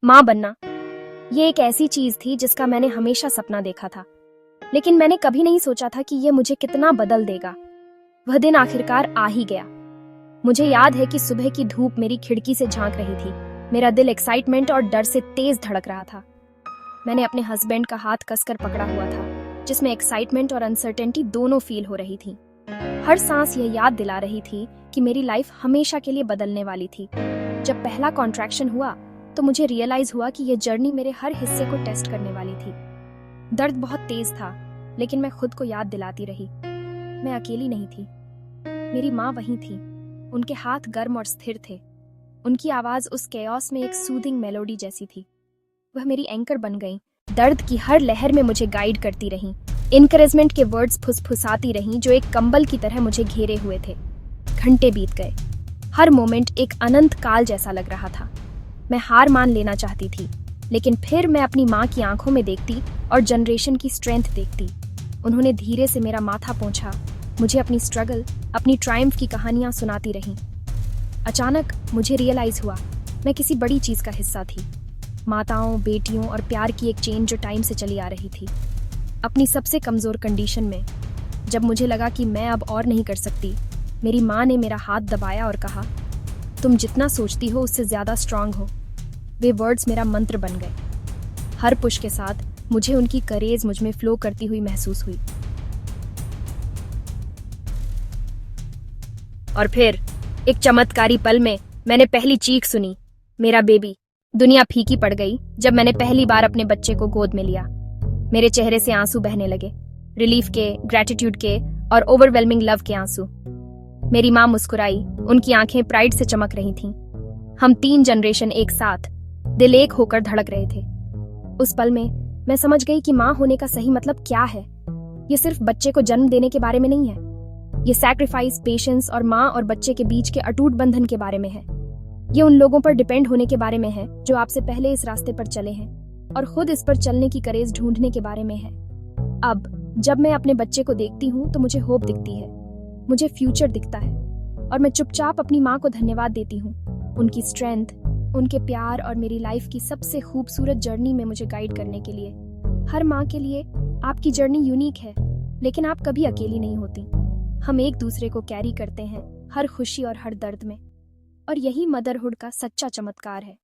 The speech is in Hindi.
माँ बनना, ये एक ऐसी चीज थी जिसका मैंने हमेशा सपना देखा था, लेकिन मैंने कभी नहीं सोचा था कि ये मुझे कितना बदल देगा। वह दिन आखिरकार आ ही गया। मुझे याद है कि सुबह की धूप मेरी खिड़की से झांक रही थी। मेरा दिल एक्साइटमेंट और डर से तेज धड़क रहा था। मैंने अपने हस्बैंड का हाथ कसकर पकड़ा हुआ था, जिसमें एक्साइटमेंट और अनसर्टेनिटी दोनों फील हो रही थी। हर सांस यह याद दिला रही थी कि मेरी लाइफ हमेशा के लिए बदलने वाली थी। जब पहला कॉन्ट्रैक्शन हुआ तो मुझे रियलाइज हुआ कि यह जर्नी मेरे हर हिस्से को टेस्ट करने वाली थी। दर्द बहुत तेज था, लेकिन मैं खुद को याद दिलाती रही, मैं अकेली नहीं थी। मेरी माँ वहीं थी। उनके हाथ गर्म और स्थिर थे। उनकी आवाज उस केओस में एक सूदिंग मेलोडी जैसी थी। वह मेरी एंकर बन गई, दर्द की हर लहर में मुझे गाइड करती रहीं। इनकरेजमेंट के वर्ड्स फुसफुसाती रहीं जो एक कंबल की तरह मुझे घेरे हुए थे। घंटे बीत गए। हर मोमेंट एक अनंत काल जैसा लग रहा था। मैं हार मान लेना चाहती थी, लेकिन फिर मैं अपनी माँ की आंखों में देखती और जनरेशन की स्ट्रेंथ देखती। उन्होंने धीरे से मेरा माथा पोंछा, मुझे अपनी स्ट्रगल, अपनी ट्रायम्फ की कहानियां सुनाती रहीं। अचानक मुझे रियलाइज हुआ, मैं किसी बड़ी चीज का हिस्सा थी। माताओं, बेटियों और प्यार की एक चेन जो टाइम से चली आ रही थी। अपनी सबसे कमजोर कंडीशन में, जब मुझे लगा कि मैं अब और नहीं कर सकती, मेरी माँ ने मेरा हाथ दबाया और कहा, तुम जितना सोचती हो उससे ज्यादा स्ट्रांग हो। वे वर्ड्स मेरा मंत्र बन गए। हर पुश के साथ मुझे उनकी करेज मुझ में फ्लो करती हुई महसूस हुई। और फिर एक चमत्कारी पल में मैंने पहली चीख सुनी, मेरा बेबी। दुनिया फीकी पड़ गई जब मैंने पहली बार अपने बच्चे को गोद में लिया। मेरे चेहरे से आंसू बहने लगे, रिलीफ के, ग्रेटिट्यूड के और ओवरवेलमिंग लव के आंसू। मेरी माँ मुस्कुराई, उनकी आंखें प्राइड से चमक रही थीं। हम 3 जनरेशन एक साथ, दिल एक होकर धड़क रहे थे। उस पल में मैं समझ गई कि माँ होने का सही मतलब क्या है। ये सिर्फ बच्चे को जन्म देने के बारे में नहीं है। ये सैक्रिफाइस, पेशेंस और माँ और बच्चे के बीच के अटूट बंधन के बारे में है। ये उन लोगों पर डिपेंड होने के बारे में है जो आपसे पहले इस रास्ते पर चले हैं और खुद इस पर चलने की करेज ढूंढने के बारे में है। अब जब मैं अपने बच्चे को देखती हूँ तो मुझे होप दिखती है, मुझे फ्यूचर दिखता है, और मैं चुपचाप अपनी माँ को धन्यवाद देती हूँ। उनकी स्ट्रेंथ, उनके प्यार और मेरी लाइफ की सबसे खूबसूरत जर्नी में मुझे गाइड करने के लिए। हर माँ के लिए आपकी जर्नी यूनिक है, लेकिन आप कभी अकेली नहीं होती। हम एक दूसरे को कैरी करते हैं, हर खुशी और हर दर्द में। और यही मदरहुड का सच्चा चमत्कार है।